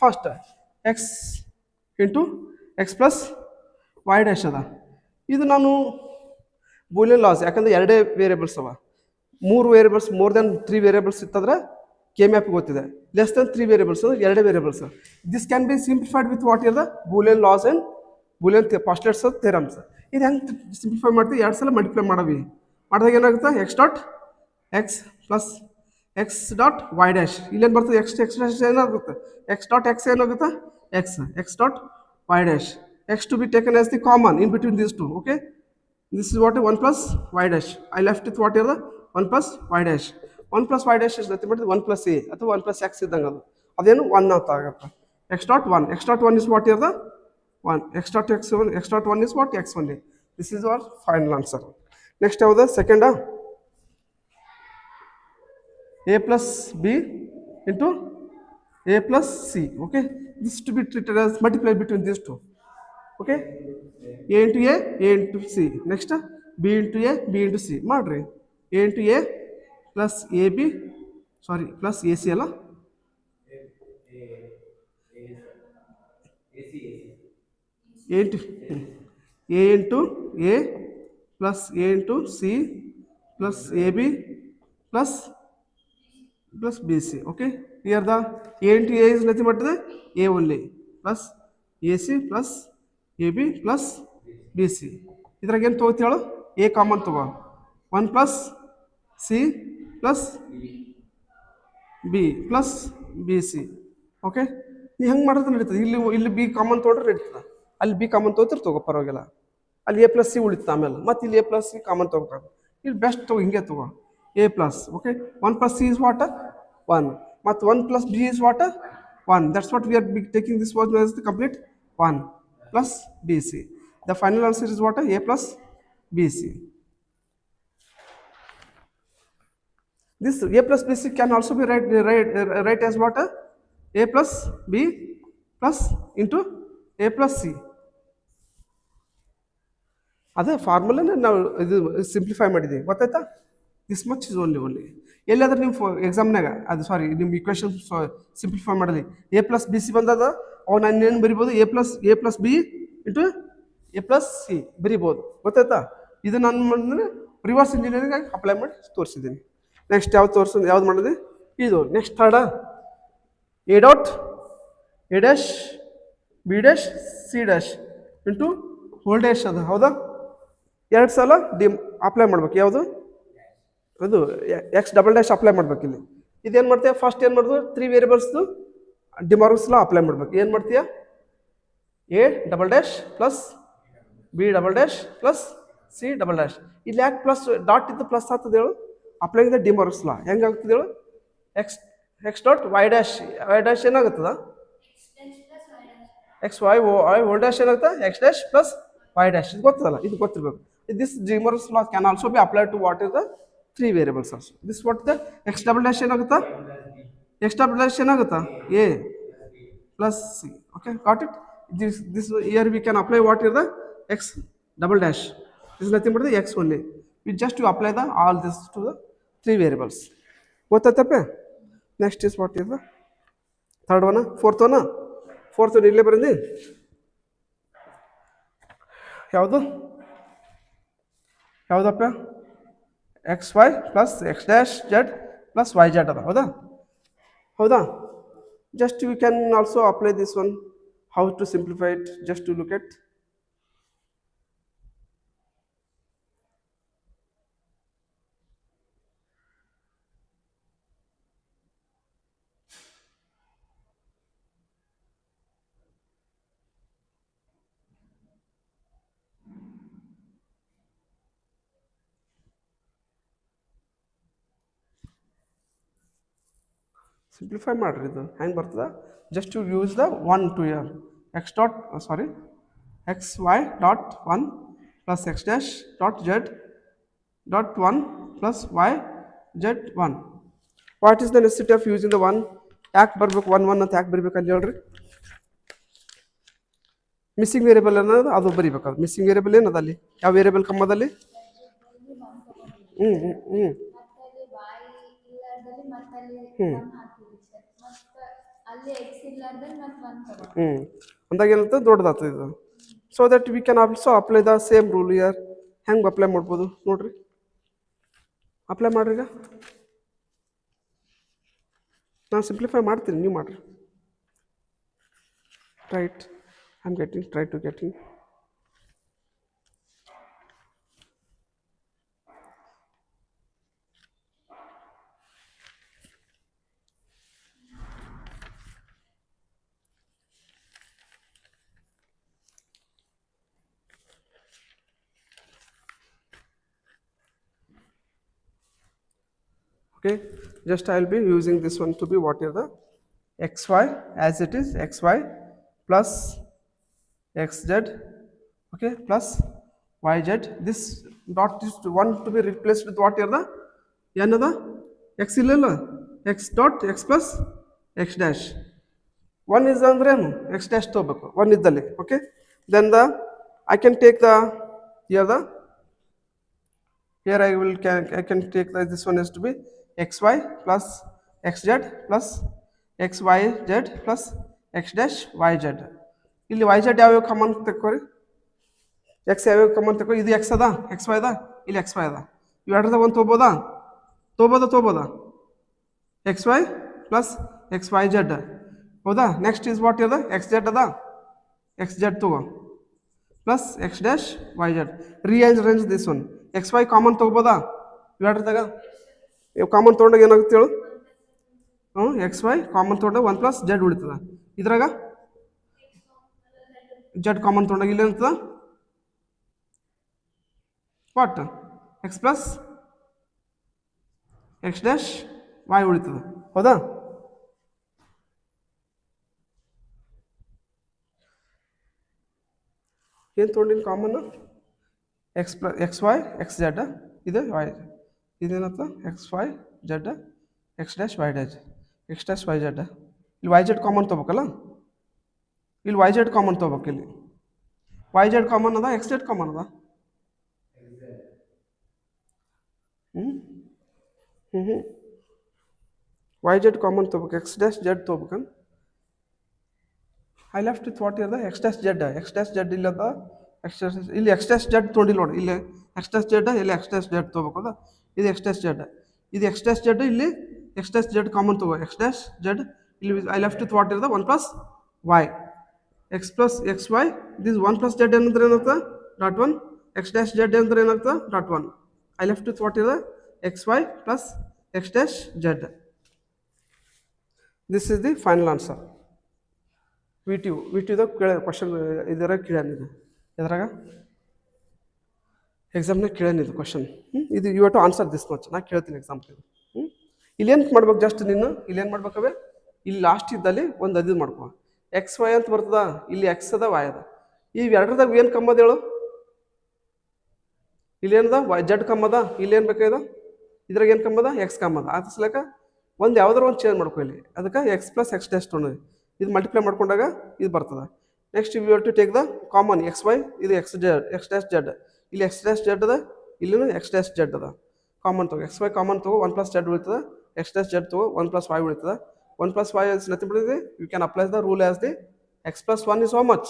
First x into x plus Y dash ಅದ. ಇದು ನಾನು ಬೂಲಿಯನ್ ಲಾಸ್, ಯಾಕಂದರೆ ಎರಡೇ ವೇರಿಯೇಬಲ್ಸ್ ಅವ. 3 ವೇರಿಯೇಬಲ್ಸ್ ಮೋರ್ ದೆನ್ 3 ವೇರಿಯೇಬಲ್ಸ್ ಇತ್ತಂದ್ರೆ ಕೆ ಮ್ಯಾಪ್ ಗೊತ್ತಿದೆ. ಲೆಸ್ ದೆನ್ 3 ವೇರಿಯೇಬಲ್ಸ್ ಎರಡೇ variables. This can be simplified with what ಇರ್ the Boolean laws and Boolean postulates theorems. ಇದು ಹೆಂಗೆ ಸಿಂಪ್ಲಿಫೈ ಮಾಡ್ತೀವಿ? 2 ಸಲ ಮಲ್ಟಿಪ್ಲೈ ಮಾಡವಿ. ಮಾಡಿದಾಗ ಏನಾಗುತ್ತೆ? X dot x plus x dot Y dash. ಇಲ್ಲೇನು ಬರ್ತದೆ? ಎಕ್ಸ್ ಡ್ಯಾಶ್ ಏನಾಗುತ್ತೆ? ಎಕ್ಸ್ ಡಾಟ್ ಎಕ್ಸ್ ಏನಾಗುತ್ತೆ? X dot Y dash. X to be taken as the common in between these two. Okay, this is what 1 plus y dash. I left with what here the 1 plus y dash. 1 plus y dash is nothing but 1 plus a ಅಥವಾ 1 plus x ಇದ್ದಂಗೆ ಅದು. ಅದೇನು 1 ಅಂತ ಆಗುತ್ತೆ. x dot 1. x dot 1 is what here the 1. x dot 1 is what? x only. This is our final answer. Next ಯಾವುದು? Second a plus b into a plus c. Okay, this to be treated as multiply between these two. Okay, a into c. Next b into c ಮಾಡ್ರಿ. a into a plus ab, sorry plus A C ಅಲ್ಲ, a into a plus a into c plus ab plus bc. Okay, here the a into a is nothing but the a only plus ac plus ab plus bc. ಇದ್ರಾಗ ಏನು ತೊಗೋತಿ ಹೇಳು? A common ತಗೋ. 1 plus C plus B plus B C. Okay, ನೀ ಹೆಂಗೆ ಮಾಡಿದ್ರೆ ನಡೀತದೆ? ಇಲ್ಲಿ B common ತೊಗೊಂಡ್ರೆ ನಡೀತದೆ, ಅಲ್ಲಿ ಬಿ ಕಾಮನ್ ತೊಗೋತಿರ್ ತಗೋ, ಪರವಾಗಿಲ್ಲ. ಅಲ್ಲಿ ಎ ಪ್ಲಸ್ ಸಿ ಉಳಿತದೆ, ಆಮೇಲೆ ಮತ್ತೆ ಇಲ್ಲಿ ಎ ಪ್ಲಸ್ ಸಿ ಕಾಮನ್ ತೊಗೋಬೇಕು. ಇಲ್ಲಿ ಬೆಸ್ಟ್ ತಗೋ, ಹಿಂಗೆ ತಗೋ A plus. Okay, 1 plus C is what? 1. ಮತ್ತು 1 plus B is what? 1. That's what we are taking this was as the complete 1 plus B C. The final answer is what? A plus BC. This A plus BC can also be write as what? A plus B plus into A plus C. ಅದೇ ಫಾರ್ಮುಲಾನ ನಾವು ಇದು simplify ಮಾಡಿದ್ದೀವಿ, ಗೊತ್ತಾಯ್ತಾ? This much is only. ಎಲ್ಲಾದ್ರೂ ನೀವು ಎಕ್ಸಾಮ್ನಾಗ ಅದು ಸಾರಿ ನಿಮ್ಮ equation simplify ಮಾಡಲಿ ಎ ಪ್ಲಸ್ ಬಿ ಸಿ ಬಂದದ, ಅವು ನಾನು ಏನು ಬರಿಬೋದು? A plus B into A plus C ಬರಿಬೋದು, ಗೊತ್ತಾಯ್ತಾ? ಇದು ನಾನು ಮಾಡಿದ್ರೆ ರಿವರ್ಸ್ ಇಂಜಿನಿಯರಿಂಗ್ ಆಗಿ ಅಪ್ಲೈ ಮಾಡಿ ತೋರಿಸಿದ್ದೀನಿ. ನೆಕ್ಸ್ಟ್ ಯಾವ್ದು ಮಾಡಿದೆ? ಇದು next third A dot A dash be dash C dash into hole dash ಅದು, ಹೌದಾ? 2 ಸಲ ಅಪ್ಲೈ ಮಾಡ್ಬೇಕು. ಯಾವುದು ಅದು? ಎಕ್ಸ್ ಡಬಲ್ ಡ್ಯಾಶ್ ಅಪ್ಲೈ ಮಾಡ್ಬೇಕು. ಇಲ್ಲಿ ಇದೇನು ಮಾಡ್ತೀಯ? ಫಸ್ಟ್ ಏನು ಮಾಡಿದ್ರು? 3 ವೇರಿಯೇಬಲ್ಸ್ದು ಡಿಮಾರ್ಗನ್ಸ್ ಲಾ ಅಪ್ಲೈ ಮಾಡ್ಬೇಕು. ಏನು ಮಾಡ್ತೀಯ? A double dash plus B double dash plus C double dash. ಇಲ್ಲಿ ಯಾಕೆ ಪ್ಲಸ್ ಡಾಟ್ ಇದ್ದು ಪ್ಲಸ್ ಆಗ್ತದೆ ಹೇಳು? ಅಪ್ಲೈ ದ ಡಿಮಾರ್ಗನ್ಸ್ ಲಾ ಹೆಂಗೆ ಆಗ್ತದೆ ಹೇಳು? ಎಕ್ಸ್ ಡಾಟ್ ವೈ ಡ್ಯಾಶ್ ಏನಾಗುತ್ತದ? ಎಕ್ಸ್ ವೈ ಹೋಲ್ ಡ್ಯಾಶ್ ಏನಾಗುತ್ತೆ? X dash plus Y dash. ಇದು ಗೊತ್ತದಲ್ಲ, ಇದು ಗೊತ್ತಿರಬೇಕು. This De Morgan's law can also be apply to what is the 3 variables also. This what the X double dash ಏನಾಗುತ್ತಾ? X double dash ಏನಾಗುತ್ತಾ? A plus C. Okay, got it? This here we can apply what is the x double dash. This is nothing but the x only. We just to apply the all this to the 3 variables. What is the next is what is the third one? Fourth one ಇಲ್ಲಿ ಬರೆದಿ ಯಾವುದಪ್ಪ? X Y plus X dash z plus Y z ಅದ, ಹೌದಾ? Just we can also apply this one. How to simplify it? Just to look at simplify ಮಾಡ್ರಿ. ಇದು ಹೆಂಗೆ ಬರ್ತದೆ? Just to use the 1 to here x dot sorry x y dot 1 plus X dash dot z dot 1 plus Y z 1. What is the necessity of using the 1? ಯಾಕೆ ಬರಬೇಕು 1 ಅಂತ ಯಾಕೆ ಬರಿಬೇಕಂತ ಹೇಳ್ರಿ? Missing variable ಅನ್ನೋದು ಅದು ಬರಿಬೇಕು. ಅದು ಮಿಸ್ಸಿಂಗ್ ವೇರಿಯಬಲ್ ಏನದ? ಅಲ್ಲಿ ಯಾವ ವೇರಿಯಬಲ್ ಕಮ್ಮದಲ್ಲಿ? ಅಲ್ಲಿ ಎಕ್ಸ್ ಇಲ್ಲಾರ್ದಲ್ಲಿ ಮತ್ತೆ ಒನ್ ತಗೋ. ಅಂದಾಗ ಏನಾಗ್ತದೆ ದೊಡ್ಡದಾಗ್ತದೆ ಇದು. So that we can also apply the same rule year. ಹೆಂಗೆ ಅಪ್ಲೈ ಮಾಡ್ಬೋದು ನೋಡ್ರಿ, ಅಪ್ಲೈ ಮಾಡ್ರಿ. ಈಗ ನಾನು ಸಿಂಪ್ಲಿಫೈ ಮಾಡ್ತೀನಿ, ನೀವು ಮಾಡಿರಿ. Right, I am getting, try to getting. Okay, just I will be using this one to be what is the xy as it is, xy plus xz, okay, plus yz. This dot is one to be replaced with what is the another x illalla, x dot x plus x dash. One is andrenu x dash togಬೇಕು, one ಇದ್ದಲ್ಲಿ. Okay, then the I can take the here I can take this one is to be xy plus xz plus xyz plus x dash yz. ಇಲ್ಲಿ yz ಯಾವ್ಯಾವ common ತಕ್ಕೋರಿ, X ಯಾವ್ಯಾವ common ತಗೋ. ಇದು X ಅದ, X Y ಅದ, ಇಲ್ಲಿ X Y ಅದ. ಇವೆರಡದ ಒಂದು ತೊಗೋಬೋದಾ X Y plus X Y Z, ಹೌದಾ. ನೆಕ್ಸ್ಟ್ ಇಸ್ ವಾಟ್ ಇದ ಎಕ್ಸ್ ಜೆಡ್ ಅದ, ಎಕ್ಸ್ ಜೆಡ್ ತಗೋ plus X dash Y Z. Range this one X Y common ತೊಗೋಬೋದಾ ಇವೆರಡ್ರದಾಗ. ಇವು ಕಾಮನ್ ತೊಗೊಂಡಾಗ ಏನಾಗುತ್ತೆ ಹೇಳು, ಎಕ್ಸ್ ವೈ ಕಾಮನ್ ತೊಗೊಂಡಾಗ ಒನ್ ಪ್ಲಸ್ ಜೆಡ್ ಉಳಿತದ. ಇದ್ರಾಗ ಜೆಡ್ ಕಾಮನ್ ತೊಗೊಂಡಾಗ ಇಲ್ಲಿ ಅಂತದ what X plus X dash Y ಉಳಿತದ, ಹೌದಾ. ಏನು ತೊಗೊಂಡಿನಿ common, X plus X Y X Z, ಇದು ವೈ, ಇದೇನತ್ತ X Y Z X dash Y dash X dash Y Z. ಇಲ್ಲಿ ವೈ ಜೆಡ್ ಕಾಮನ್ ತೊಗೋಬೇಕಲ್ಲ, ಇಲ್ಲಿ ವೈ ಜೆಡ್ ಕಾಮನ್ ತೊಗೋಬೇಕು. ಇಲ್ಲಿ ವೈ ಜೆಡ್ ಕಾಮನ್ ಅದ, ಎಕ್ಸ್ ಜೆಡ್ ಕಾಮನ್ ಅದ. Y Z common ತೊಗೋಬೇಕು, ಎಕ್ಸ್ ಡ್ಯಾಶ್ ಜೆಡ್ ತೊಗೋಬೇಕನ್. ಐ ಲೆಫ್ಟ್ ವಿತ್ ವಾಟ್ ಇರದ ಎಕ್ಸ್ ಡ್ಯಾಶ್ ಜೆಡ್ ಇಲ್ಲ ಅದ, ಇಲ್ಲಿ ಎಕ್ಸ್ ಡ್ಯಾಶ್ ಜೆಡ್ ತೊಗೊಂಡಿಲ್ಲ ನೋಡಿ. ಇಲ್ಲಿ ಎಕ್ಸ್ ಡ್ಯಾಶ್ ಜೆಡ್, ಇಲ್ಲಿ ಎಕ್ಸ್ ಡ್ಯಾಶ್ ಜೆಡ್ ತೊಗೋಬೇಕು ಅದ. ಇದು ಎಕ್ಸ್ ಡ್ಯಾಶ್ ಜೆಡ್, ಇದು ಎಕ್ಸ್ ಡ್ಯಾಶ್ ಜೆಡ್, ಇಲ್ಲಿ ಎಕ್ಸ್ ಡ್ಯಾಶ್ ಜೆಡ್ ಕಾಮನ್ ತೊಗೋ, ಎಕ್ಸ್ ಡ್ಯಾಶ್ ಜೆಡ್. ಇಲ್ಲಿ ಐ ಲೆಫ್ಟ್ ವಿತ್ ವಾಟ್ ಇರದ one plus Y, X plus X Y. This one plus Z ಏನಂದ್ರೆ ಏನಾಗ್ತದೆ dot one, X dash Z ಅಂದ್ರೆ ಏನಾಗ್ತದೆ dot one. I left with what ಇರದ X Y plus X dash Z. This is the final answer. V ಟಿದ question ಇದರ ಕೇಳ್ಯಾನಿದೆ, ಎದ್ರಾಗ ಎಕ್ಸಾಮ್ನಾಗ ಕೇಳ್ಯಾನಿದು ಕ್ವಶನ್. ಇದು you to answer this much. ನಾ ಕೇಳ್ತೀನಿ ಎಕ್ಸಾಂಪಲ್. ಇಲ್ಲೇನು ಮಾಡ್ಬೇಕು, ಜಸ್ಟ್ ನೀನು ಇಲ್ಲೇನು ಮಾಡ್ಬೇಕವೆ, ಇಲ್ಲಿ ಲಾಸ್ಟ್ ಇದ್ದಲ್ಲಿ ಒಂದು ಅದು ಮಾಡ್ಕೊ, ಎಕ್ಸ್ ವೈ ಅಂತ ಬರ್ತದ. ಇಲ್ಲಿ ಎಕ್ಸ್ ಅದ ವೈ ಅದ, ಇವೆರಡರದಾಗ ಏನು ಕಮ್ಮದ ಹೇಳು. ಇಲ್ಲೇನದ ವೈ ಜೆಡ್ ಕಮ್ಮದ, ಇಲ್ಲೇನು ಬೇಕಾದ ಇದ್ರಾಗ ಏನು ಕಮ್ಮದ ಎಕ್ಸ್ ಕಮ್ಮದ. ಅದ್ರ ಸಲಕ ಒಂದು ಯಾವ್ದಾರು ಒಂದು ಚೇಂಜ್ ಮಾಡ್ಕೊ ಇಲ್ಲಿ. ಅದಕ್ಕೆ ಎಕ್ಸ್ ಪ್ಲಸ್ ಎಕ್ಸ್ ಡ್ಯಾಶ್ ತೊಗೊಂಡು ಇದು ಮಲ್ಟಿಪ್ಲೈ ಮಾಡ್ಕೊಂಡಾಗ ಇದು ಬರ್ತದೆ. Next you to take the common X Y, ಇದು ಎಕ್ಸ್ ಡ್ಯಾಶ್ ಜೆಡ್, ಇಲ್ಲಿ ಎಕ್ಸ್ ಡ್ಯಾಶ್ ಜೆಡ್ ಅದ, ಇಲ್ಲಿನೂ ಎಕ್ಸ್ ಡ್ಯಾಶ್ ಜೆಡ್ ಅದ. ಕಾಮನ್ ತಗೋ, ಎಕ್ಸ್ ವೈ ಕಾಮನ್ ತಗೋ, ಒನ್ ಪ್ಲಸ್ ಜೆಡ್ ಉಳಿತದೆ, ಎಕ್ಸ್ ಡ್ಯಾಶ್ ಜೆಡ್ ತಗೋ, ಒನ್ ಪ್ಲಸ್ ವೈ ಉಳಿತದೆ. One plus Y is nothing but you can apply the rule as the X plus one is how much.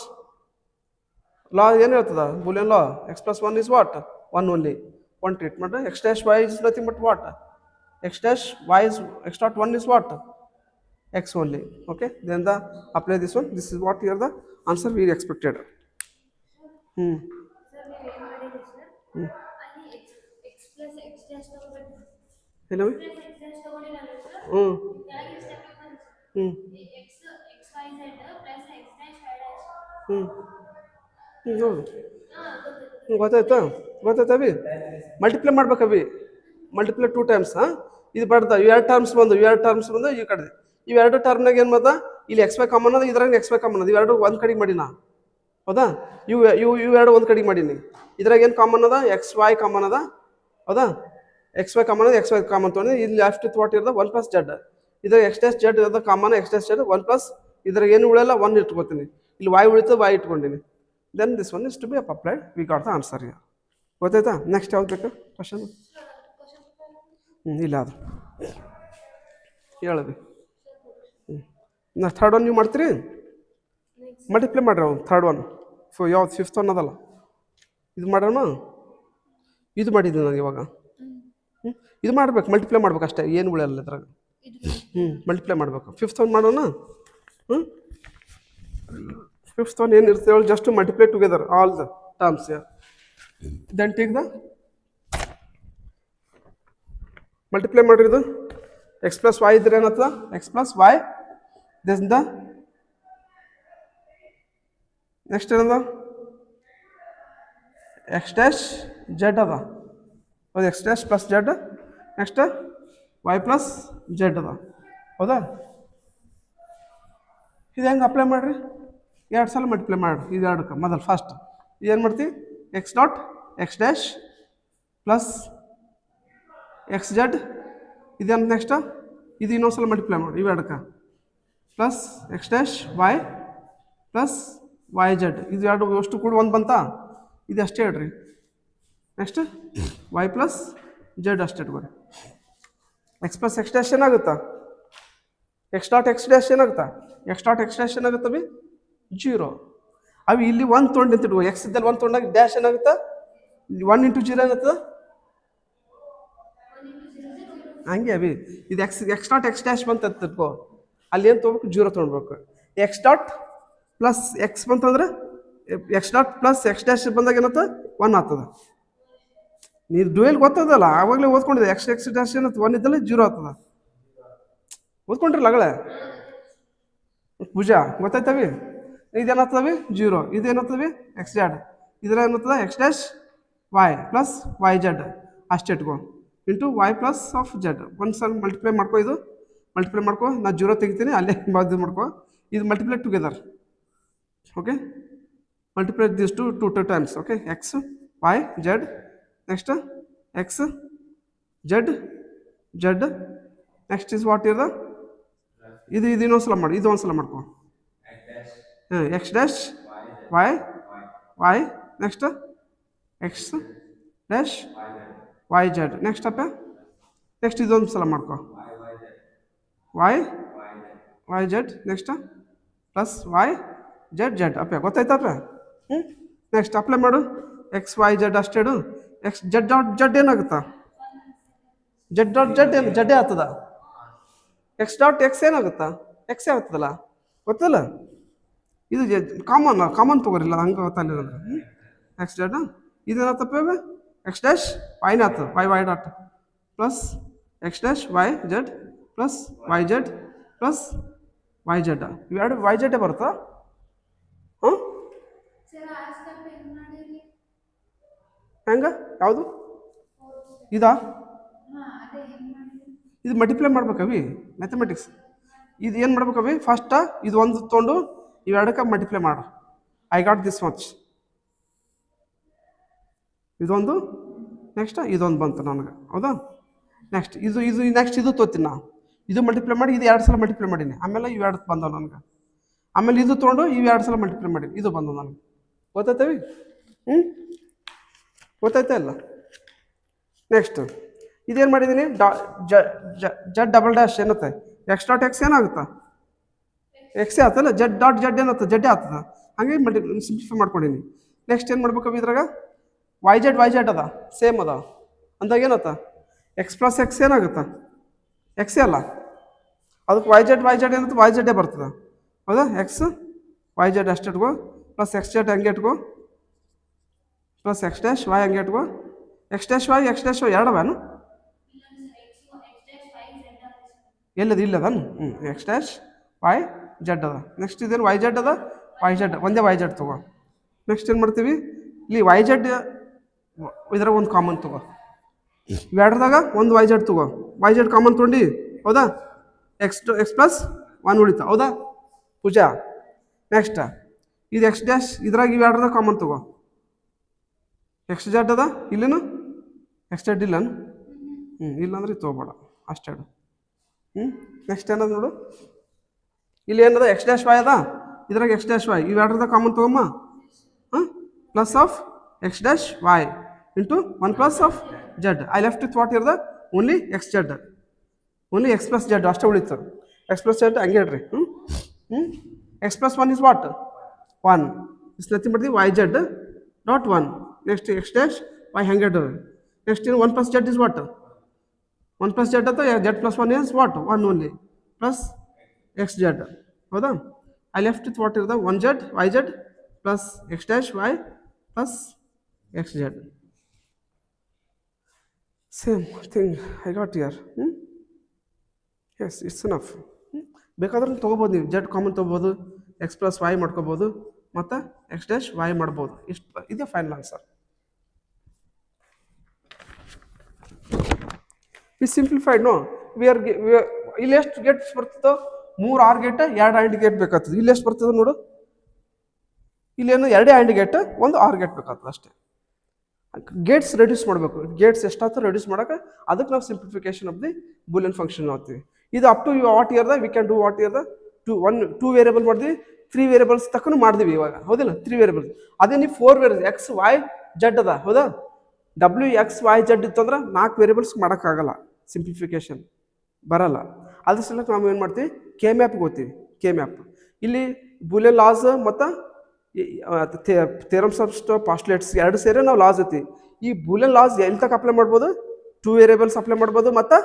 Law ಏನು ಹೇಳ್ತದ Boolean law, X plus one is what one only, one treatment. X dash y is nothing but what x dash y is x dot 1 is what x only. Okay, then the apply this one. This is what here the answer we expected. Sir, we ಏನು ಮಾಡಿದ್ರಿ sir, ಅಲ್ಲಿ x plus x dash ತಗೋಬೇಕು. hello x plus x dash ತಗೊಂಡಿಲ್ಲ sir, ಕೆಳಗೆ step ಬಂತು x x y z plus x dash y dash. ಹೌದು, ಗೊತ್ತಾಯ್ತಾ ಅವಿ. ಮಲ್ಟಿಪ್ಲೈ ಮಾಡ್ಬೇಕು ಅವಿ, ಮಲ್ಟಿಪ್ಲೈ 2 times. ಇದು ಬಡ್ದ ಇವೆರಡು ಟರ್ಮ್ಸ್ ಬಂದು ಈ ಕಡೆ ಇವೆರಡು ಟರ್ಮ್ನಾಗ ಏನು ಮಾಡ, ಇಲ್ಲಿ ಎಕ್ಸ್ ವೈ ಕಾಮನ್ ಅದ, ಇದ್ರಾಗ ಎಕ್ಸ್ ವೈ ಕಾಮನ್ ಅದ. ಇವೆರಡು ಒಂದು ಕಡೆಗೆ ಮಾಡಿನ, ಹೌದಾ. ಇವೆರಡು ಒಂದು ಕಡೆಗೆ ಮಾಡೀನಿ. ಇದ್ರಾಗ ಏನು ಕಾಮನ್ ಅದ, ಎಕ್ಸ್ ವೈ ಕಾಮನ್ ಅದ, ಹೌದಾ. ಎಕ್ಸ್ ವೈ ಕಾಮನ್ ಅದ, ಎಕ್ಸ್ ವೈ ಕಾಮನ್ ತೊಗೊಂಡು ಇಲ್ಲಿ ಲಾಸ್ಟ್ ವಾಟ್ ಇರೋದ ಒನ್ ಪ್ಲಸ್ ಜೆಡ್. ಇದ್ರಾಗ ಎಕ್ಸ್ ಡ್ಯಾಶ್ ಜೆಡ್ ಇರೋದ common, X dash Z one plus, ಇದ್ರಾಗ ಏನು ಉಳಿಯಲ್ಲ ಒನ್ ಇಟ್ಕೊತೀನಿ. ಇಲ್ಲಿ ವೈ ಉಳಿತು, ವೈ ಇಟ್ಕೊಂಡಿನಿ. Then this one is to be applied. We got the answer here. ಗೊತ್ತಾಯ್ತಾ. ನೆಕ್ಸ್ಟ್ ಯಾವ್ದು ಬೇಕು ಕ್ವಶನ್? ಇಲ್ಲ ಅದು ಹೇಳೋದು. ನಾ ಥರ್ಡ್ ಒನ್ ನೀವು ಮಾಡ್ತೀರಿ ಮಲ್ಟಿಪ್ಲೈ ಮಾಡ್ರಿ ಅವ್ನು ಥರ್ಡ್ ಒನ್ ಯಾವ್ದು ಫಿಫ್ತ್ ಒನ್ ಅದಲ್ಲ ಇದು ಮಾಡೋಣ ಇದು ಮಾಡಿದ್ದೀನಿ ನಾನು ಇವಾಗ ಇದು ಮಾಡ್ಬೇಕು ಮಲ್ಟಿಪ್ಲೈ ಮಾಡ್ಬೇಕು ಅಷ್ಟೇ ಏನು ಉಳಿಯಲ್ಲ ಇದ್ರಾಗ ಮಲ್ಟಿಪ್ಲೈ ಮಾಡಬೇಕು ಫಿಫ್ತ್ ಒನ್ ಮಾಡೋಣ ಫಿಫ್ತ್ ಒನ್ ಏನು ಇರ್ತೇವೆ just multiply together all the terms then take the multiply ಮಾಡಿರಿ ಇದು ಎಕ್ಸ್ ಪ್ಲಸ್ ವೈ ಇದ್ರೆ ಏನತ್ತದ X plus Y then the next ಏನದ ಎಕ್ಸ್ ಡ್ಯಾಶ್ ಜೆಡ್ ಅದ ಹೌದು X dash plus Z next Y plus Z ಅದ ಹೌದಾ ಇದು ಹೆಂಗೆ ಅಪ್ಲೈ ಮಾಡಿರಿ 2 ಸಲ ಮಲ್ಟಿಪ್ಲೈ ಮಾಡಿರಿ ಇದು ಎರಡಕ್ಕೆ ಮೊದಲು ಫಸ್ಟ್ ಏನು ಮಾಡ್ತೀವಿ x dot X dash plus x z ಇದೇನು ನೆಕ್ಸ್ಟ್ ಇದು ಇನ್ನೊಂದು ಸಲ ಮಲ್ಟಿಪ್ಲೈ ಮಾಡಿ ಇವು ಎರಡಕ್ಕೆ plus X dash y plus Y z ಇದು ಎರಡು ಅಷ್ಟು ಕೂಡ ಒಂದು ಬಂತಾ ಇದು ಅಷ್ಟೇ ಹೇಳ್ರಿ ನೆಕ್ಸ್ಟ್ ವೈ ಪ್ಲಸ್ ಜೆಡ್ ಅಷ್ಟೇ ಇಟ್ಕೊರಿ ಎಕ್ಸ್ ಪ್ಲಸ್ ಎಕ್ಸ್ ಡ್ಯಾಶ್ ಏನಾಗುತ್ತಾ ಎಕ್ಸ್ ಡಾಟ್ ಎಕ್ಸ್ ಡ್ಯಾಶ್ ಏನಾಗುತ್ತಾ ಎಕ್ಸ್ ಡಾಟ್ ಎಕ್ಸ್ ಡ್ಯಾಶ್ ಏನಾಗುತ್ತೆ ಬಿ 0 ಅವು ಇಲ್ಲಿ 1 ತೊಗೊಂಡು ಅಂತ ಇಟ್ಕೋ ಎಕ್ಸ್ ಇದ್ದಲ್ಲಿ 1 ತೊಗೊಂಡಾಗ ಡ್ಯಾಶ್ ಏನಾಗುತ್ತಾ 1 ಇಂಟು 0 ಏನಾಗ್ತದೆ ಹಂಗೆ ಅವಿ ಇದು ಎಕ್ಸ್ ಡಾಟ್ ಎಕ್ಸ್ ಡ್ಯಾಶ್ ಬಂತ ಇಟ್ಕೋ ಅಲ್ಲಿ ಏನು ತೊಗೋಬೇಕು 0 ತೊಗೊಳ್ಬೇಕು ಎಕ್ಸ್ ಡಾಟ್ ಪ್ಲಸ್ ಎಕ್ಸ್ ಬಂತಂದ್ರೆ X dot plus X dash ಬಂದಾಗ ಏನತ್ತ 1 ಆಗ್ತದೆ ನೀವು ಡ್ಯೂಯಲ್ ಗೊತ್ತದಲ್ಲ ಆವಾಗಲೇ ಓದ್ಕೊಂಡಿದ್ದೆ ಎಕ್ಸ್ ಎಕ್ಸ್ ಡ್ಯಾಶ್ ಏನತ್ತ 1 ಇದ್ದಲ್ಲಿ 0 ಆಗ್ತದೆ ಓದ್ಕೊಂಡ್ರಲ್ಲ ಅಗಳೇ ಭುಜ ಗೊತ್ತಾಯ್ತವಿ ಇದೇನಾಗ್ತದೆ 0 ಇದೇನಾಗ್ತದೆ ಎಕ್ಸ್ ಜೆಡ್ ಇದ್ರ ಏನಾಗ್ತದೆ x dash y plus Y z ಅಷ್ಟೇ ಇಟ್ಕೋ into y plus of z ಒಂದು ಸಲ ಮಲ್ಟಿಪ್ಲೈ ಮಾಡ್ಕೋ ಇದು ಮಲ್ಟಿಪ್ಲೈ ಮಾಡ್ಕೋ ನಾನು 0 ತೆಗಿತೀನಿ ಅಲ್ಲೇ ಇದು ಮಾಡ್ಕೋ ಇದು multiply together okay multiply this two times okay X Y Z next X Z Z next is what ಇರ್ದ ಇದು ಇನ್ನೊಂದು ಸಲ ಮಾಡಿ ಇದು ಒಂದು ಸಲ ಮಾಡ್ಕೋ ಹಾಂ X dash Y Y next X dash Y Z next ಅಪ್ಪ ನೆಕ್ಸ್ಟ್ ಇದೊಂದು ಸಲ ಮಾಡ್ಕೋ Y Y Z next plus Y Z Z ಅಪ್ಪ ಗೊತ್ತಾಯ್ತಪ್ಪ ನೆಕ್ಸ್ಟ್ ಅಪ್ಲೈ ಮಾಡು ಎಕ್ಸ್ ವೈ ಜೆಡ್ ಅಷ್ಟೇಡು ಎಕ್ಸ್ ಜೆಡ್ ಡಾಟ್ ಜೆಡ್ ಏನಾಗುತ್ತಾ ಜೆಡ್ ಡಾಟ್ ಜೆಡ್ ಏನು ಜಡ್ಡೇ ಆಗ್ತದ ಎಕ್ಸ್ ಡಾಟ್ ಎಕ್ಸ್ ಏನಾಗುತ್ತಾ ಎಕ್ಸ್ ಆಗ್ತದಲ್ಲ ಗೊತ್ತಲ್ಲ ಇದು ಕಾಮನ್ ತೊಗೋರಿಲ್ಲ ಹಂಗೆ ಗೊತ್ತಲ್ಲ ಎಕ್ಸ್ ಜೆಡ್ ಇದೇನಾಗ್ತಪ್ಪ ಎಕ್ಸ್ ಡ್ಯಾಶ್ ವೈನೇ ಆಗ್ತದೆ y dot plus X dash Y z plus Y z plus Y z ಇವೆರಡು ವೈ ಜೆಡ್ಡೇ ಬರುತ್ತಾ ಹಾಂ ಹೆಂಗೆ ಯಾವುದು ಇದಾ ಇದು ಮಲ್ಟಿಪ್ಲೈ ಮಾಡ್ಬೇಕವಿ ಮ್ಯಾಥಮೆಟಿಕ್ಸ್ ಇದು ಏನು ಮಾಡ್ಬೇಕವಿ ಫಸ್ಟ ಇದು ಒಂದು ತೊಗೊಂಡು ಇವೆರಡಕ್ಕೆ ಮಲ್ಟಿಪ್ಲೈ ಮಾಡು ಐ ಗಾಟ್ ದಿಸ್ ಮಚ್ ಇದೊಂದು ನೆಕ್ಸ್ಟ್ ಇದೊಂದು ಬಂತು ನನಗೆ ಹೌದಾ ನೆಕ್ಸ್ಟ್ ಇದು ನೆಕ್ಸ್ಟ್ ಇದು ತೊತ್ತೀನಿ ನಾ ಇದು ಮಲ್ಟಿಪ್ಲೈ ಮಾಡಿ ಇದು 2 ಸಲ ಮಲ್ಟಿಪ್ಲೈ ಮಾಡೀನಿ ಆಮೇಲೆ ಇವೆರಡು ಬಂದವು ನನಗೆ ಆಮೇಲೆ ಇದು ತೊಗೊಂಡು ಇವು 2 ಸಲ ಮಲ್ಟಿಪ್ಲೈ ಮಾಡೀನಿ ಇದು ಬಂದವು ನನಗೆ ಗೊತ್ತಾಯ್ತವಿ ಗೊತ್ತಾಯ್ತಾ ಇಲ್ಲ ನೆಕ್ಸ್ಟ್ ಇದೇನು ಮಾಡಿದ್ದೀನಿ ಜೆಡ್ ಡಬಲ್ ಡ್ಯಾಶ್ ಏನತ್ತೆ ಎಕ್ಸ್ ಡಾಟ್ ಎಕ್ಸ್ ಏನಾಗುತ್ತಾ ಎಕ್ಸೇ ಆಗ್ತಲ್ಲ ಜೆಡ್ ಡಾಟ್ ಜೆಡ್ ಏನತ್ತ ಜಡ್ಡೇ ಆಗ್ತದ ಹಾಗೆ ಸಿಂಪ್ಲಿಫೈ ಮಾಡ್ಕೊಂಡೀನಿ ನೆಕ್ಸ್ಟ್ ಏನು ಮಾಡ್ಬೇಕು ಇದ್ರಾಗ ವೈ ಜೆಡ್ ಅದ ಸೇಮ್ ಅದ ಅಂದಾಗ ಏನತ್ತ ಎಕ್ಸ್ ಪ್ಲಸ್ ಎಕ್ಸ್ ಏನಾಗುತ್ತಾ ಎಕ್ಸೇ ಅಲ್ಲ ಅದಕ್ಕೆ ವೈ ಜೆಡ್ ಏನತ್ತ ವೈ ಜೆಡ್ಡೇ ಬರ್ತದೆ ಹೌದಾ ಎಕ್ಸ್ ವೈ ಜೆಡ್ ಅಷ್ಟು ಇಟ್ಕೋ ಪ್ಲಸ್ ಎಕ್ಸ್ ಜೆಡ್ ಹಂಗೆ ಇಟ್ಕೋ ಪ್ಲಸ್ ಎಕ್ಸ್ ಡ್ಯಾಶ್ ವೈ ಹಂಗೆ ಇಟ್ಕೋ ಎಕ್ಸ್ ಡ್ಯಾಶ್ ವೈ ಎರಡವೇನು ಎಲ್ಲದು ಇಲ್ಲದನು ಎಕ್ಸ್ ಡ್ಯಾಶ್ ವೈ ಜೆಡ್ ಅದ ನೆಕ್ಸ್ಟ್ ಇದೇನು ವೈ ಜೆಡ್ ಅದ ವೈ ಜೆಡ್ ಒಂದೇ ವೈ ಜೆಡ್ ತಗೋ ನೆಕ್ಸ್ಟ್ ಏನು ಮಾಡ್ತೀವಿ ಇಲ್ಲಿ ವೈ ಜೆಡ್ ಇದ್ರಾಗ ಒಂದು ಕಾಮನ್ ತಗೋ ಇವೆರಡ್ರದಾಗ ಒಂದು ವೈ ಜೆಡ್ ತಗೋ ವೈ ಜೆಡ್ ಕಾಮನ್ ತೊಗೊಂಡು ಹೌದಾ ಎಕ್ಸ್ ಪ್ಲಸ್ 1 ಉಳಿತಾ ಹೌದಾ ಪೂಜಾ ನೆಕ್ಸ್ಟ್ ಇದು ಎಕ್ಸ್ ಡ್ಯಾಶ್ ಇದ್ರಾಗ ಇವೆರಡ್ರದಾಗ ಕಾಮನ್ ತಗೋ ಎಕ್ಸ್ ಜೆಡ್ ಅದ ಇಲ್ಲೇನು ಎಕ್ಸ್ ಜೆಡ್ ಇಲ್ಲನು ಇಲ್ಲಾಂದ್ರೆ ತೊಗೋಬೇಡ ಅಷ್ಟೇ ನೆಕ್ಸ್ಟ್ ಏನದ ನೋಡು ಇಲ್ಲಿ ಏನದ ಎಕ್ಸ್ ಡ್ಯಾಶ್ ವೈ ಅದ ಇದ್ರಾಗ ಎಕ್ಸ್ ಡ್ಯಾಶ್ ವೈ ಇವೆರಡ್ರದ ಕಾಮನ್ ತೊಗೊಮ್ಮ ಹಾಂ plus of X dash Y into 1 plus of Z I left with what ಇರ್ದ only X Z only X plus Z ಅಷ್ಟೇ ಉಳಿತು ಎಕ್ಸ್ ಪ್ಲಸ್ ಜೆಡ್ ಹಂಗೆ ಹೇಳ್ರಿ X plus 1 is what? 1. It's nothing but the yz dot 1. Next x dash y hanged. Next 1 plus z is what? 1 plus z ಅಥವಾ z plus 1 is what? 1 only. Plus xz. ಹೌದಾ? I left with what is the 1z yz plus x dash y plus xz. Same thing I got here. Yes, it's enough. ಬೇಕಾದ್ರೆ ತೊಗೋಬೋದು ನೀವು z common ತೊಗೋಬೋದು, X plus Y ಮಾಡ್ಕೋಬೋದು, ಮತ್ತು X dash Y ಮಾಡ್ಬೋದು. ಇಷ್ಟು ಇದೇ ಫೈನಲ್ ಆನ್ಸರ್. ಈ ಸಿಂಪ್ಲಿಫೈಡ್ ನೋ ಇಲ್ಲಿ ಎಷ್ಟು ಗೇಟ್ಸ್ ಬರ್ತದೋ 3 ಆರ್ ಗೇಟ್ 2 ಆ್ಯಂಡ್ ಗೇಟ್ ಬೇಕಾಗ್ತದೆ. ಇಲ್ಲಿ ಎಷ್ಟು ಬರ್ತದೆ ನೋಡು, ಇಲ್ಲೇನು 2 ಆ್ಯಂಡ್ ಗೇಟ್ 1 ಆರ್ ಗೇಟ್ ಬೇಕಾಗ್ತದೆ ಅಷ್ಟೇ. ಗೇಟ್ಸ್ ರೆಡ್ಯೂಸ್ ಮಾಡಬೇಕು. ಗೇಟ್ಸ್ ಎಷ್ಟಾಗ್ತದೆ ರೆಡ್ಯೂಸ್ ಮಾಡೋಕೆ ಅದಕ್ಕೆ ನಾವು simplification of the Boolean function ಮಾಡ್ತೀವಿ. ಇದು up to what year the we can do what year the 2 variable ಮಾಡಿದ್ವಿ, 3 ವೇರಿಯಬಲ್ಸ್ ತಕ್ಕೂ ಮಾಡಿದ್ವಿ ಇವಾಗ, ಹೌದಿಲ್ಲ? 3 ವೇರಿಯಬಲ್ಸ್. ಅದೇ ನೀವು 4 ವೇರಿಯಬಲ್ಸ್ ಎಕ್ಸ್ ವೈ ಜೆಡ್ ಅದ, ಹೌದಾ? ಡಬ್ಲ್ಯೂ ಎಕ್ಸ್ ವೈ ಜೆಡ್ ಇತ್ತಂದ್ರೆ 4 ವೇರಿಯಬಲ್ಸ್ ಮಾಡೋಕ್ಕಾಗಲ್ಲ, ಸಿಂಪ್ಲಿಫಿಕೇಶನ್ ಬರಲ್ಲ. ಅದ್ರ ಸಲಕ್ಕೆ ನಾವು ಏನು ಮಾಡ್ತೀವಿ, ಕೆ ಮ್ಯಾಪ್ಗೆ ಹೋಗ್ತೀವಿ. ಕೆ ಮ್ಯಾಪ್ ಇಲ್ಲಿ ಬೂಲಿಯನ್ ಲಾಸ್ ಮತ್ತು ಥಿಯರಮ್ಸ್ ಆಫ್ ಪಾಸ್ಟ್ಲೇಟ್ಸ್ 2 ಸೇರಿ ನಾವು ಲಾಸ್ ಐತಿ. ಈ ಬೂಲಿಯನ್ ಲಾಸ್ ಎಲ್ಲಿ ತಕ್ಕ ಅಪ್ಲೈ ಮಾಡ್ಬೋದು? 2 ವೇರಿಯಬಲ್ಸ್ ಅಪ್ಲೈ ಮಾಡ್ಬೋದು ಮತ್ತು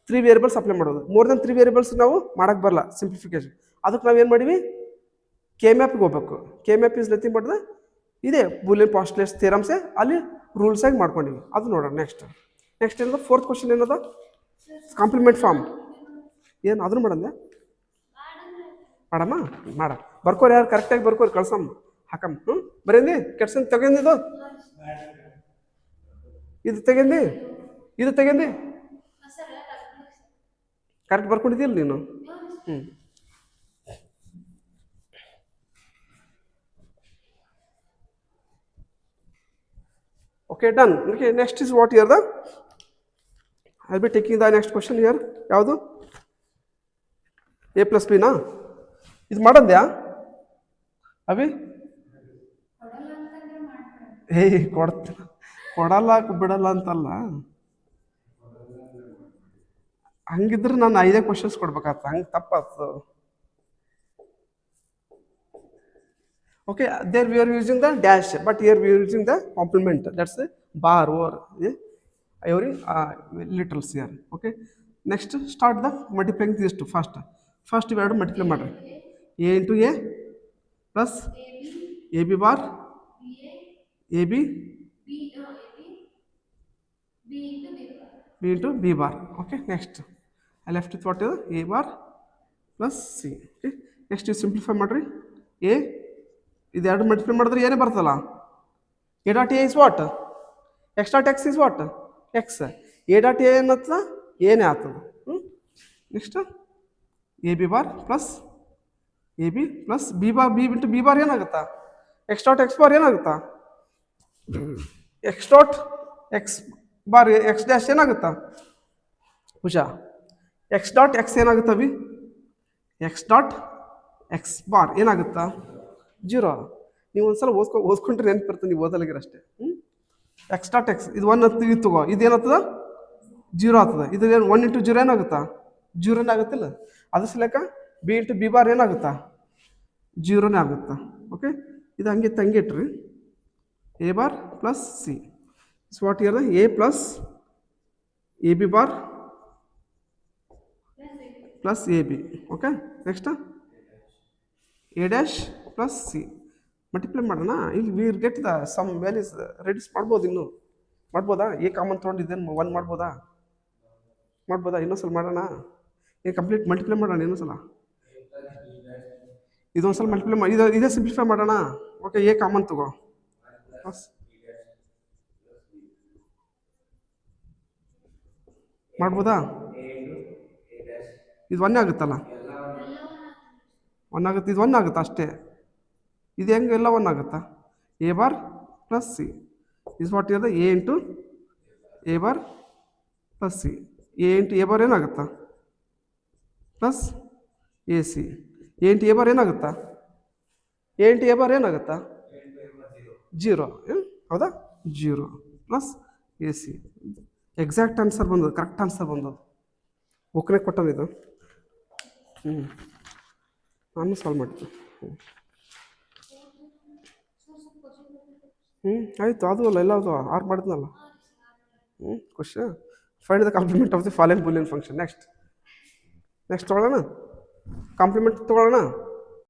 3 ವೇರಿಯಬಲ್ಸ್ ಅಪ್ಲೈ ಮಾಡೋದು. ಮೋರ್ ದೆನ್ 3 ವೇರಿಯಬಲ್ಸ್ ನಾವು ಮಾಡೋಕ್ಕೆ ಬರಲ್ಲ ಸಿಂಪ್ಲಿಫಿಕೇಶನ್. ಅದಕ್ಕೆ ನಾವೇನು ಮಾಡೀವಿ, ಕೆ ಮ್ಯಾಪ್ಗೆ ಹೋಗ್ಬೇಕು. K map is nothing but ಇದೆ ಬೂಲಿಯನ್ ಪಾಸ್ಟ್ಲೇಟ್ಸ್ ಥಿಯರಮ್ಸೇ ಅಲ್ಲಿ ರೂಲ್ಸಾಗಿ ಮಾಡ್ಕೊಂಡಿವಿ. ಅದು ನೋಡೋಣ ನೆಕ್ಸ್ಟ್ ಏನದ 4th ಕ್ವಶನ್ ಏನದ? Complement form. ಏನು ಅದನ್ನು ಮಾಡಂದೆ? ಮಾಡಮ್ಮ ಮಾಡ ಬರ್ಕೋರಿ, ಯಾರು ಕರೆಕ್ಟಾಗಿ ಬರ್ಕೋರಿ, ಕಳ್ಸಮ್ಮ ಹಾಕಮ್ಮ. ಬರೀಂದಿ ಕೆಡ್ಸನ್ ತಗೊಂಡಿದ್ದು, ಇದು ತೆಗೆಂದಿ, ಇದು ತೆಗೆಂದಿ, ಕರೆಕ್ಟ್ ಬರ್ಕೊಂಡಿದ್ದಿಲ್ಲ ನೀನು? Okay, done. Okay, next is what year the I be taking the next question here. ಯಾವುದು? ಎ ಪ್ಲಸ್ ಬಿನಾ? ಇದು ಮಾಡಂದ್ಯಾ ಅಭಿ? ಕೊಡಲ್ಲ ಬಿಡಲ್ಲ ಅಂತಲ್ಲ, ಹಂಗಿದ್ರೆ ನಾನು 5 ಕ್ವಶನ್ಸ್ ಕೊಡ್ಬೇಕಾಗ್ತ, ಹಂಗೆ ತಪ್ಪಾಗ್ತದೆ. Okay, there we are using the dash, but here we are using the complement, that's bar over every littles here. Okay, next start the multiplying these two. First we have to multiply matter. A into A plus AB bar AB B into B bar. Okay, next I left with what is A bar plus C. Okay, next you simplify matter. A ಇದು ಎರಡು multiply ಮಾಡಿದ್ರೆ ಏನೇ ಬರ್ತಲ್ಲ, A dot A is what? X dot X is what? X. A dot A ಏನತ್ತ ಏನೇ ಆಗ್ತದೆ. Next A B bar plus A B plus B bar B into B bar ಏನಾಗುತ್ತಾ? X dot X bar ಏನಾಗುತ್ತಾ? X dot X bar X dash ಏನಾಗುತ್ತಾ? ಹುಷಾ, X dot X ಏನಾಗುತ್ತಾ B? X dot X bar ಏನಾಗುತ್ತಾ? 0. ನೀವು ಒಂದ್ಸಲ ಓದ್ಕೊಂಡ್ರೆ ನೆನಪಿರ್ತದೆ, ನೀವು ಓದಲಾಗಿರ ಅಷ್ಟೇ. ಎಕ್ಸ್ ಡಾಟ್ ಎಕ್ಸ್ ಇದು 1 ಹತ್ತು ಇದು ತಗೋ, ಇದೇನಾಗ್ತದ? 0 ಆಗ್ತದೆ. ಇದು 1 ಇಂಟು 0 ಏನಾಗುತ್ತಾ? 0ನೇ ಆಗುತ್ತಿಲ್ಲ. ಅದ್ರ ಸಲಕ ಬಿ ಇಂಟು ಬಿ ಬಾರ್ ಏನಾಗುತ್ತಾ? 0ನೇ ಆಗುತ್ತಾ. ಓಕೆ, ಇದು ಹಂಗೆ ತಂಗೆ ಇಟ್ರಿ. A bar plus C is what here A plus A B bar plus A B. Okay, next A dash plus C multiply ಮಾಡೋಣ. ಇಲ್ಲಿ we get the sum values reduce ಮಾಡ್ಬೋದು. ಇನ್ನೂ ಮಾಡ್ಬೋದಾ? ಎ ಕಾಮನ್ ತೊಗೊಂಡಿದ್ದೇನು 1 ಮಾಡ್ಬೋದಾ? ಇನ್ನೊಂದ್ಸಲ ಮಾಡೋಣ. ಏನು ಕಂಪ್ಲೀಟ್ ಮಲ್ಟಿಪ್ಲೈ ಮಾಡೋಣ ಇನ್ನೊಂದ್ಸಲ. ಇದೊಂದ್ಸಲ ಮಲ್ಟಿಪ್ಲೈ ಮಾಡಿ ಇದೇ ಸಿಂಪ್ಲಿಫೈ ಮಾಡೋಣ. ಓಕೆ, ಎ ಕಾಮನ್ ತಗೋ. ಮಾಡ್ಬೋದಾ? ಇದು 1 ಆಗುತ್ತಲ್ಲ, 1 ಆಗುತ್ತೆ. ಇದು 1 ಆಗುತ್ತಾ ಅಷ್ಟೇ. ಇದು ಹೆಂಗೆ ಎಲ್ಲ 1 ಆಗುತ್ತಾ? A bar plus C is what year the A into A bar plus C. A into A bar ಏನಾಗುತ್ತಾ? Plus A C. A into A bar ಏನಾಗುತ್ತಾ? ಎ ಇಂಟು ಎ ಬಾರ್ ಏನಾಗುತ್ತಾ? 0. ಹೌದಾ? 0 plus A C. Exact answer ಬಂದದ್ದು, correct answer ಬಂದದ್ದು. Okay ಕೊಟ್ಟದ್ದು ಇದು. ನಾನು solve ಮಾಡಿದ್ದು. ಆಯಿತು, ಅದು ಅಲ್ಲ ಎಲ್ಲ ಅದು 6 ಮಾಡಿದ್ನಲ್ಲ. Question find the complement of the following Boolean function. Next ತೊಗೊಳ್ಳೋಣ, ಕಾಂಪ್ಲಿಮೆಂಟ್ ತೊಗೊಳ್ಳೋಣ.